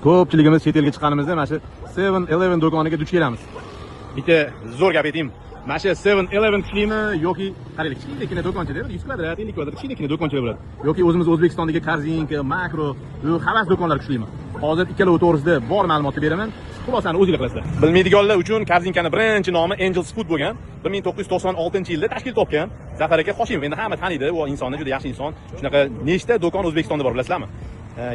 ko'pchiligimiz chet elga chiqqanimizda mana shu 7-Eleven do'koniga duch kelamiz. Bitta zo'r gap aytaymi. Mana shu 7-Eleven kuchlimi yoki qaraylik, kichkina do'konchada 100 kvadrat, 50 kvadrat kichkina do'konchalar bo'ladi. Yoki o'zimiz O'zbekistondagi Korzinka, Makro, havas do'konlari kuchlimi? Hozir ikkalovi to'g'risida bor ma'lumotni beraman. Xulosani o'zinglar qilasizlar. Bilmaydiganlar uchun Korzinkani birinchi nomi Angels Food bo'lgan. 1996-yilda tashkil topgan Zafar aka Hoshimov. Endi hamma taniydi, u insonni juda yaxshi inson. Shunaqa nechta do'kon O'zbekistonda bor bilasizlarmi?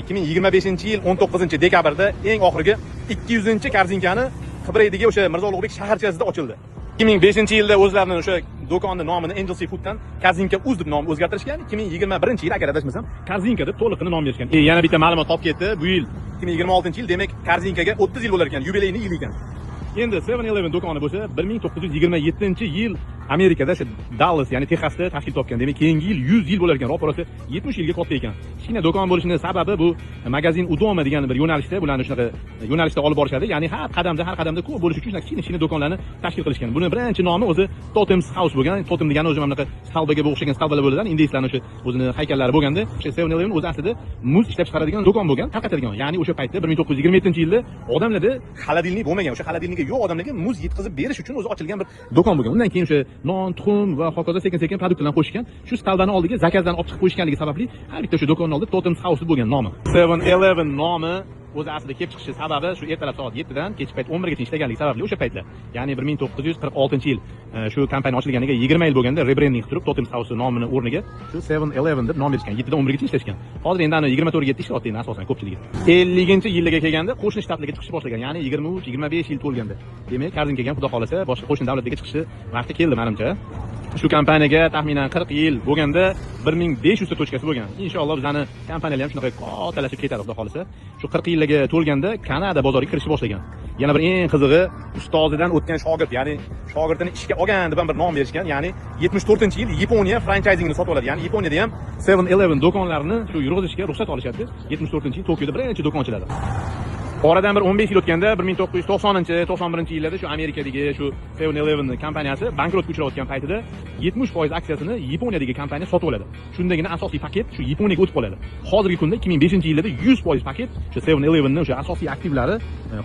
2025-yil 19-dekabrda eng oxirgi 200-chi Korzinkani Qibraydagi o'sha Mirzo Ulug'bek shaharchasida ochildi. 2005-yilda o'zlarining o'sha do'konni nomini Angel Seafooddan Korzinka Uz deb nom o'zgartirishgan. 2021-yil agar adashmasam Korzinka deb to'liqini nom berishgan. Yana bitta ma'lumot topib ketdi. Bu yil 2026-yil, demak Korzinkaga 30 yil bo'lar ekan, yubileyni yil ekan. Endi 7-Eleven do'koni bo'lsa 1927-yil Amerikada Dallas, ya'ni Texasda tashkil topgan. Demak, keyingi yil 100 yil bo'lar ekan. Ro'parasi 70 yilga katta ekan. Kichkina do'kon bo'lishining sababi bu magazin Udoma degan bir yo'nalishda bularni shunaqa yo'nalishda olib borishadi. Ya'ni har qadamda ko'p bo'lish uchun kichkina do'konlarni tashkil qilishgan. Buni birinchi nomi o'zi Totem's House bo'lgan. Totem degani o'zi mana bunaqa stalbaga o'xshagan stalbalar bo'ladigan, indeyslarning o'sha o'zini haykallari bo'lganda, o'sha 7-Eleven o'zi aslida muz ishlab chiqaradigan do'kon bo'lgan, tarqatadigan. Ya'ni o'sha paytda 1927-yilda odamlarda xolodilnik bo'lmagan, o'sha xolodilnikka yo'q odamlarga muz yetkazib berish uchun o'zi ochilgan bir do'kon bo'lgan. Undan keyin o'sha non, tuxum va hokazo sekin-sekin produktlarni qo'shishgan. Shu stalbani oldiga zakazdan olib chiqib qo'yishganligi sababli har bitta o'sha do'konning oldida Totem's House bo'lgan nomi. 7-Eleven nomi o'zi aslida kelib chiqishi sababi shu ertalab soat 7 dan kechki payt 11 gacha ishlaganligi sababli o'sha paytlar. Ya'ni 1946-yil shu kompaniya ochilganiga 20 yil bo'lganda rebranding qilib Totem's House nomini o'rniga shu 7-Eleven deb nom berishgan. 7 dan 11 gacha ishlashgan. Hozir endi 24 ga ishlayapti endi asosan ko'pchiligi. 50-yilga kelganda qo'shni shtatlarga chiqishni boshlagan. Ya'ni 23-25 yil to'lganda. Demak, Korzinkaga xudo xolasa boshqa qo'shni davlatlarga chiqishi vaqti keldi menimcha. Shu kompaniyaga taxminan 40 yil bo'lganda 1500 ta tochkasi bo'lgan. Inshaalloh bizning kompaniyalar ham shunaqa kattalashib ketadi xudo xolasa. Shu 40 yillarga to'lganda Kanada bozoriga kirishni boshlagan. Yana bir eng qizig'i, ustozidan o'tgan shogird, ya'ni shogirdini ishga olgan deb bir nom berishgan. Ya'ni 74-yil Yaponiya franchisingini sotib oladi. Ya'ni Yaponiyada ham 7-Eleven do'konlarini shu yurg'izishga ruxsat olishadi. 74-yil Tokioda birinchi do'kon ochiladi. Oradan bir 15 yil o'tganda 1990-91-yillarda shu Amerikadagi shu 7-Eleven kompaniyasi bankrotga uchrayotgan paytida 70% aksiyasini Yaponiyadagi kompaniya sotib oladi. Shundagina asosiy paket shu Yaponiyaga o'tib qoladi. Hozirgi kunda 2005-yilda 100% paket shu 7-Elevenning o'sha asosiy aktivlari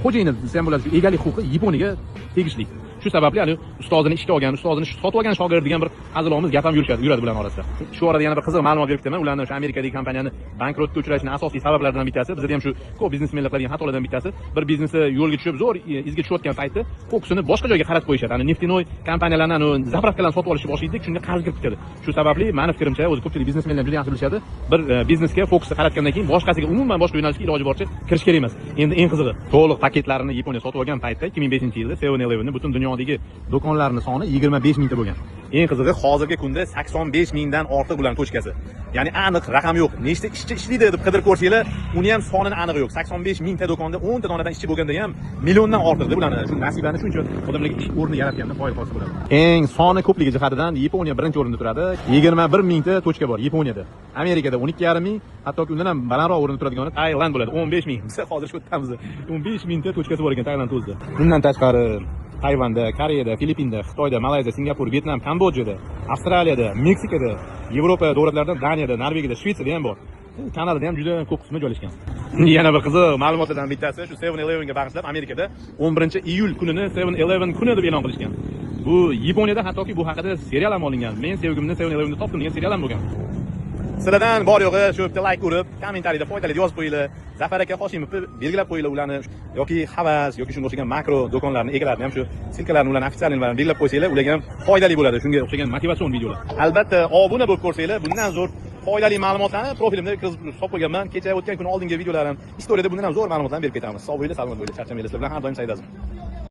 xo'jayini desam bo'ladi, shu egalik huquqi Yaponiyaga tegishli. Shu sababli hali ustozini ishga olgan, ustozini sotib olgan shogird degan bir hazilomuz gap ham yuradi bular orasida. Shu orada yana bir qiziq ma'lumot berib ketaman. Ularning o'sha Amerikadagi kompaniyani bankrotga uchrashining asosiy sabablaridan bittasi, bizda ham shu ko'p biznesmenlar qiladigan xatolardan bittasi, bir biznesi yo'lga tushib, zo'r izga tushayotgan paytda fokusini boshqa joyga qaratib qo'yishadi. Ya'ni neftinoy kompaniyalarni zapravkalarni sotib olishni boshlaydi, shunda qarz kirib ketadi. Shu sababli meni fikrimcha, o'zi ko'pchilik biznesmenlar juda yaxshi bilishadi, bir biznesga fokusni qaratgandan keyin boshqasiga umuman boshqa yo'nalishga iloji boricha kirish kerak emas. Endi eng qizig'i, to'liq paketlarini Yaponiya sotib olgan paytda 2005-yilda 7-Eleven'ni butun dunyodagi do'konlarning soni 25 mingta bo'lgan. Eng qizig'i, hozirgi kunda 85 mingdan ortiq bularning tochkasi. Ya'ni aniq raqam yo'q. Nechta ishchi ishlaydi deb qidirib ko'rsanglar, uni ham sonini aniq yo'q. 85 mingta do'konda 10 ta donadan ishchi bo'lganda ham milliondan ortiqda bularni shu nasibani shuncha odamlarga ish o'rni yaratganda foyda hosil bo'ladi. Eng soni ko'pligi jihatidan Yaponiya birinchi o'rinda turadi. 21 mingta tochka bor Yaponiyada. Amerikada 12,5 ming, hattoki undan ham balandroq o'rinda turadigan Tailand bo'ladi. 15 ming. Biz hozir shu o'tamiz. 15 mingta tochkasi bor ekan Tailand o'zida. Bundan tashqari Tayvanda, Koreyada, Filippinda, Xitoyda, Malayziya, Singapur, Vyetnam, Kambodjada, Avstraliyada, Meksikada, Yevropa davlatlaridan Daniyada, Norvegiyada, Shvetsiyada ham bor. Kanadada ham juda ko'p qismi joylashgan. Yana bir qiziq ma'lumotlardan bittasi shu 7-Eleven'ga bag'ishlab Amerikada 11-iyul kunini 7-Eleven kuni deb e'lon qilishgan. Bu Yaponiyada hattoki bu haqida serial ham olingan. Men sevgimni 7-Eleven'da topdim degan serial ham bo'lgan. Sizlardan bor yo'g'i shu bitta like urib, kommentariyada foydali yozib qo'yinglar. Zafar aka Hoshimovni belgilab qo'yinglar ularni yoki havas yoki shunga o'xshagan makro do'konlarni egalarini ham shu silkalarni ularni ofitsialini belgilab qo'ysanglar, ularga ham foydali bo'ladi. Shunga o'xshagan motivatsion videolar. Albatta, obuna bo'lib ko'rsanglar, bundan zo'r foydali ma'lumotlarni profilimda solib qo'yganman. Kecha o'tgan kun oldingi videolarim, istoriyada bundan ham zo'r ma'lumotlarni berib ketamiz. Sog' bo'linglar, salomat bo'linglar, charchamaylar. Sizlar bilan har doim saydazim.